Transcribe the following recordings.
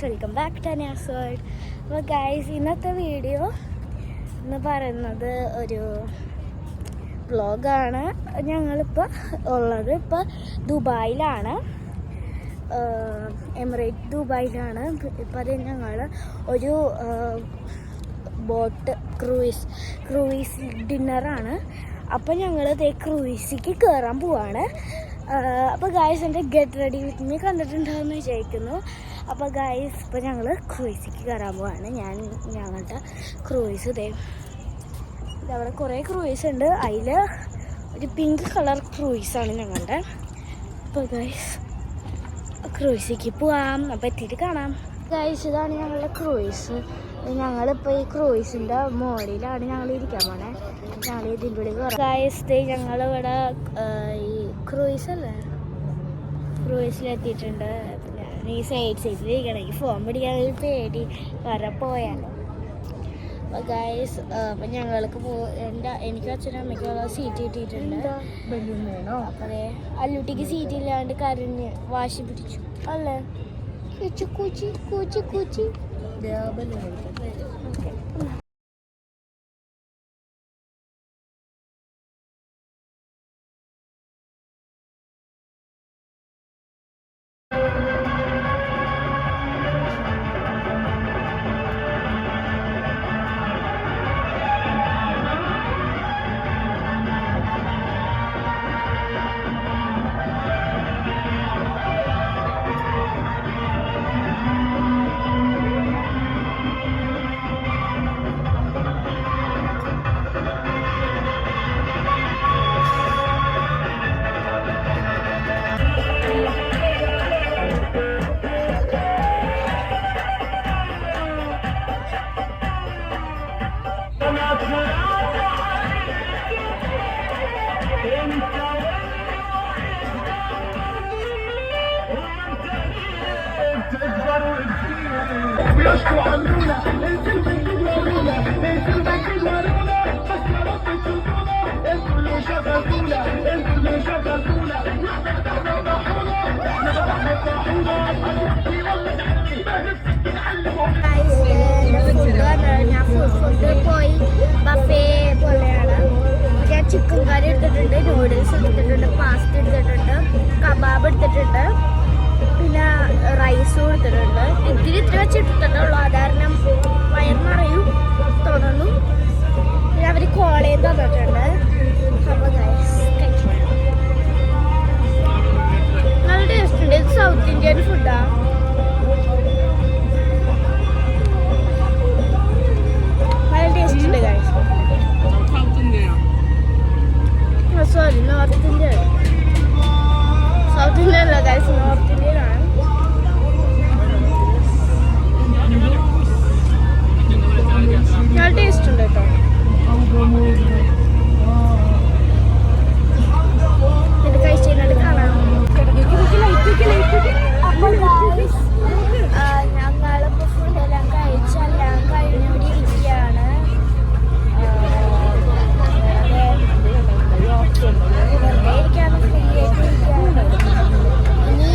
Welcome back to Anas world. അപ്പോൾ guys, ഇന്നത്തെ video എന്ന് പറയുന്നത് ഒരു വ്ളോഗാണ്. ഞങ്ങളിപ്പോൾ ഉള്ളത് ദുബായിലാണ്, എമിറേറ്റ് ദുബായിലാണ്. ഇപ്പം അത് ഞങ്ങൾ ഒരു ബോട്ട് ക്രൂയിസ് ഡിന്നറാണ്. അപ്പോൾ ഞങ്ങൾ ക്രൂയിസിക്ക് കയറാൻ പോവാണ്. അപ്പോൾ ഗായ്സ്, എൻ്റെ ഗെറ്റ് റെഡി വിത്ത് മീ കണ്ടിട്ടുണ്ടാകുമെന്ന് വിചാരിക്കുന്നു. അപ്പോൾ ഗായ്സ്, ഇപ്പോൾ ഞങ്ങൾ ക്രൂയിസിക്ക് കയറാൻ പോവാണ്. ഞങ്ങളുടെ ക്രൂയിസ് അവിടെ കുറേ ക്രൂയിസ് ഉണ്ട്. അതിൽ ഒരു പിങ്ക് കളർ ക്രൂയിസാണ് ഞങ്ങളുടെ. അപ്പോൾ ഗായ്സ്, ക്രൂയിസിക്ക് പോവാം. അപ്പോൾ എത്തിയിട്ട് കാണാം. ഗായ്സ്, ഇതാണ് ഞങ്ങളുടെ ക്രൂയിസ്. ഞങ്ങളിപ്പോൾ ഈ ക്രൂയിസിൻ്റെ മോളിലാണ് ഞങ്ങൾ ഇരിക്കാൻ പോണേ. ഞങ്ങൾ ഇതിൻ്റെ ഉള്ളിൽ ഗായ്സ്, ഞങ്ങളിവിടെ ഈ ക്രൂയിസിലെത്തിയിട്ടുണ്ട്. ഈ സൈഡിലിരിക്കണം. എനിക്ക് ഫോൺ പിടിക്കാൻ ഒരു പേടി, വരെ പോയാലോ. അപ്പോൾ ഗായ്സ്, അപ്പം ഞങ്ങൾക്ക് എനിക്ക് അച്ഛനും അമ്മയ്ക്കുള്ള സീറ്റ് കിട്ടിയിട്ടുണ്ട്. അപ്പോൾ അതെ, അല്ലൂട്ടിക്ക് സീറ്റ് ഇല്ലാണ്ട് കരഞ്ഞ് വാശി പിടിച്ചു അല്ലേ. കൂച്ചി ഓക്കെ. ഞാൻ ഫുഡ് പോയി ബഫേ പോലെയാണ്. ഞാൻ ചിക്കൻ കറി എടുത്തിട്ടുണ്ട്, നൂഡിൽസ് എടുത്തിട്ടുണ്ട്, പാസ്ത എടുത്തിട്ടുണ്ട്, കബാബ് എടുത്തിട്ടുണ്ട്, പിന്നെ റൈസും എടുത്തിട്ടുണ്ട്. ഇത്തിരി വെച്ചിട്ടുള്ളൂ, അതാരണം വയറിനറിയും തോന്നുന്നു. പിന്നെ അവർ കോളേജ് തന്നിട്ടുണ്ട്. അപ്പോൾ നല്ല ടേസ്റ്റ് ഉണ്ട്. ഇത് സൗത്ത് ഇന്ത്യൻ ഫുഡാണ്. Sorry, north India. South India അല്ല ഗൈസ്, നോർത്ത് ഇന്ത്യയിലാണ്. നല്ല ടേസ്റ്റ് ഉണ്ട് കേട്ടോ. ഇത് കഴിച്ചതിനോട് കാണാം. ഞങ്ങളിപ്പോൾ ഫുഡെല്ലാം കഴിച്ചെല്ലാം കഴിഞ്ഞൂടി ഇരിക്കുകയാണ്. വെറുതെ ഇരിക്കാണ്, ഫ്രീ ആയിട്ട് ഇരിക്കുകയാണ്. ഇനി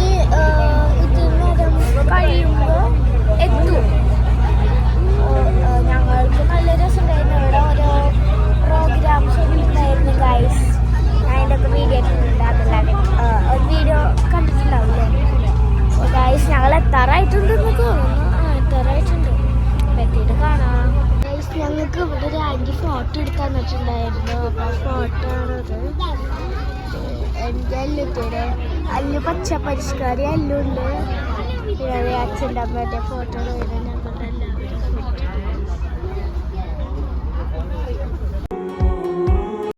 ഇതിന് കഴിയുമ്പോൾ എത്തും. ഞങ്ങൾക്ക് നല്ല രസമുണ്ടായിരുന്നു. ഇവിടെ ഓരോ പ്രോഗ്രാംസ് ഉണ്ടായിരുന്നു ഗൈസ്. അതിൻ്റെ ഒക്കെ വീഡിയോ ഇട്ടിട്ടുണ്ട്. അതെല്ലാവരും ഒരു വീഡിയോ കണ്ടിട്ടുണ്ടാവില്ലേ ഗൈസ്. ഞങ്ങൾ എത്താറായിട്ടുണ്ടെന്ന് തോന്നുന്നു. എത്താറായിട്ടുണ്ട്. എത്തിയിട്ട് കാണാം ഗൈസ്. ഞങ്ങൾക്ക് ഇവിടെ ഒരു ആൻറ്റി ഫോട്ടോ എടുക്കാൻ വെച്ചിട്ടുണ്ടായിരുന്നു. അപ്പോൾ ഫോട്ടോ ആണത്. എൻ്റെ അല്ലുത്തിയുടെ അല്ലു പച്ച പരിഷ്കാരി അല്ലുണ്ട്. പിന്നെ അച്ഛൻ്റെ അമ്മേൻ്റെ ഫോട്ടോ വരുന്നത്.